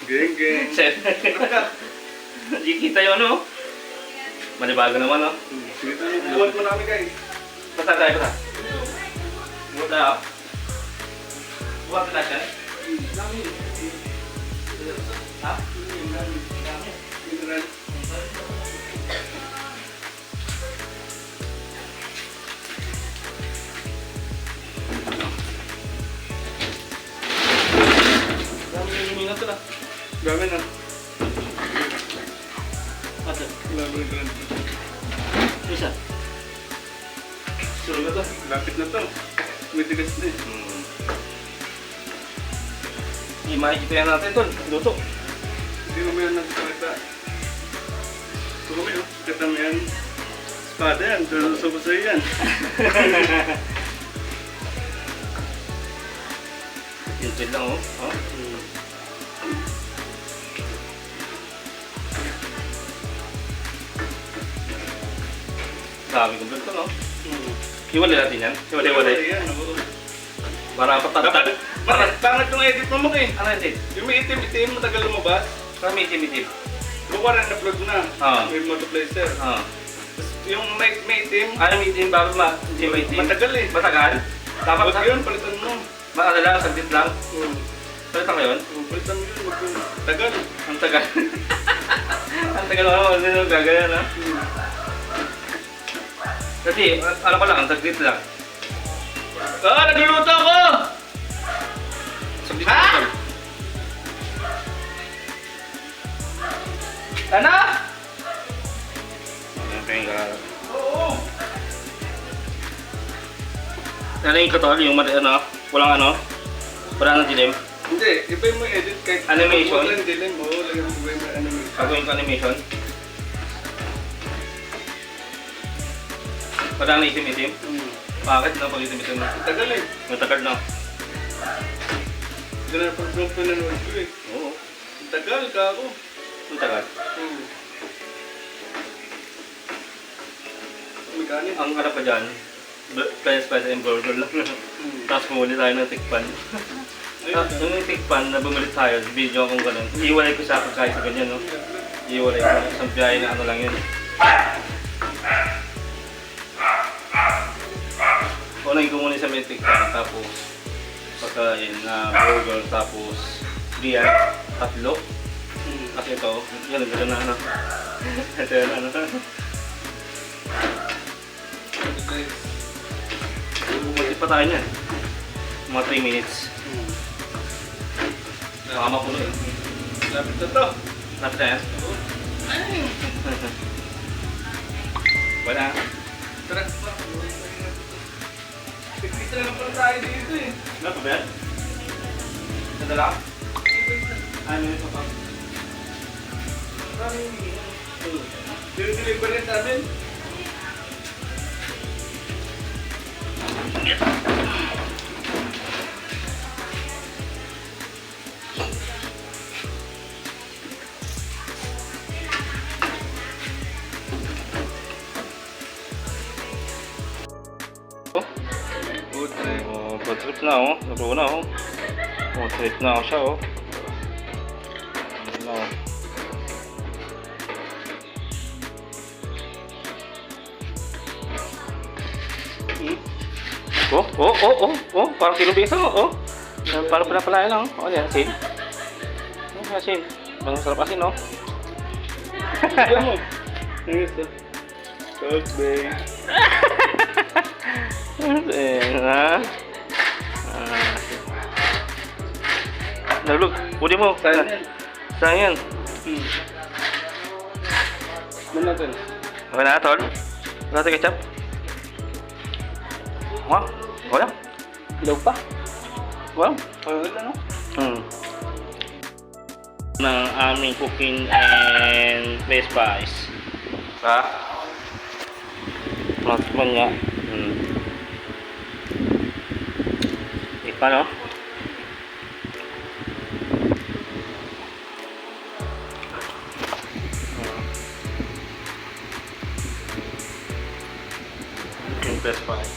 Geng, geng. Hindi kita yung ano. Manibago naman, no? Sige tayo, buwan mo namin guys. Basta tayo, basta. Buwan tayo. Buwan tayo siya. Ha? Mineral. Dami yung lumingan to na. Gamit na. Ate, Grabe na ganun. isa. Sulo na to. Lapit na to. May tigas na eh. Hindi makikita yan natin tol. Luto. Hindi mo yan nagkakita. Ito kami oh. Kata mo yan. Espada yan. Sa sa'yo yan. Tintin lang oh. Oh. Dami kong vlog to no. Hiwalay natin yan. Hiwalay. Yan. Oo. Para patatag. Pangit yung edit mo eh. Ano yun din? Yung may itim-itim, matagal lumabas. Para may itim-itim. Buka rin na-upload na. May multiplacer. Ah. Tapos yung may itim, Ano may itim bago hindi may itim? matagal eh. Matagal? Dapat Huwag yun, palitan mo. Ano lang, saglit lang. Palitan ko yun? Palitan mo yun, huwag yun. Tagal. Ang tagal. Ang tagal ako, ano gagawin na? Kasi, ano ko lang, ang saglit lang. Ah, nagluluto ako! Saglit lang. Ano? Oo. Ano yung katol, yung ano, walang ano, walang nang dilim. Hindi, iba yung may edit kahit Animation? walang dilim mo, lagyan mo yung animation. Gagawin ko animation. Walang na itim-itim. Bakit na pag itim-itim na? Tagal eh. Matagal na. Ito na pag pinanood ko eh. Oo. Tagal ka ako. Ang tagal. Mekanik. Ang harap pa dyan, spice and burger lang. Tapos bumili tayo ng tikpan. Yung tikpan na bumili tayo, video akong gano'n. Iiwalay ko sa pagkain sa ganyan, no? Iiwalay ko. Isang biyahe na ano lang yun. Unahin ko muna sa may tikpan, tapos pagkain na burger, tapos beer, tatlo. Kasi ito, yan ang gano'n na ano. Ito yan ano. Bumalik pa tayo niyan. Mga 3 minutes. Baka mapuno eh. Lapit na to. Lapit na yan? Wala. Tara. Pagkita na pala tayo dito eh. Wala pa ba yan? Nadala? Ano yun pa pa? Deliver rin namin. Food trip na oh. Luto na oh. Food trip na siya oh. Ano oh. Parang kinubisan oh. Parang pinapalaya lang oh. Yan, asin. Asin. Bang sarap asin oh. Alam mo. Ayos na. Salt Bay. Ha? Nalulog. Pwede mo. Saan yan? Saan yan? Ano natin? Okay na, tol? Wala tayo ketchup? Wala? Ilaw pa? Wala? Wala no? Ng aming cooking and play spice. Ha? Matikman nga. Paano? Yung best part.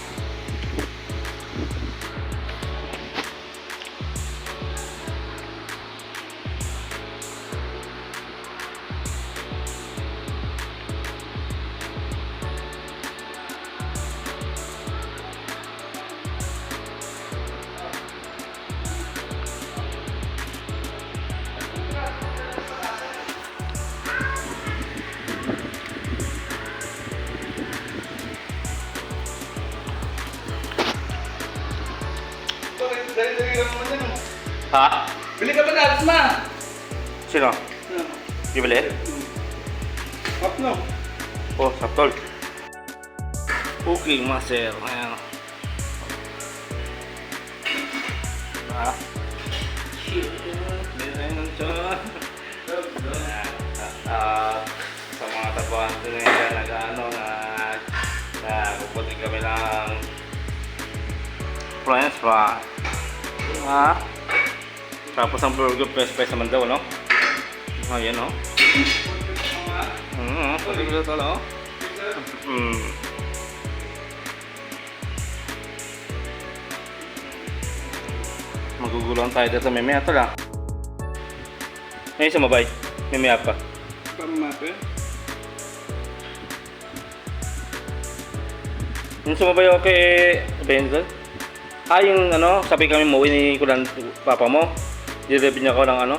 Dali-dali lang naman yan. Ha? Bili ka ba na, ma? Sino? Bibili? Up no. Oh, saptol. Cooking master. Ayan. Ah. Meron ng tiyan. Sa mga tabuhan doon na yan, nag-ano, nagpuputin kami ng french fry. Ha? Tapos ang burger fresh fries naman daw, no? Ayan, no? Pwede ko ito, no? Maguguluhan tayo dito, mamaya ito lang. Ngayon sumabay, mamaya pa. Pamate. Yung sumabay ako kay Benzel. Yung ano, sabi kami mo, ini ko lang papa mo. Direpin niya ako ng ano,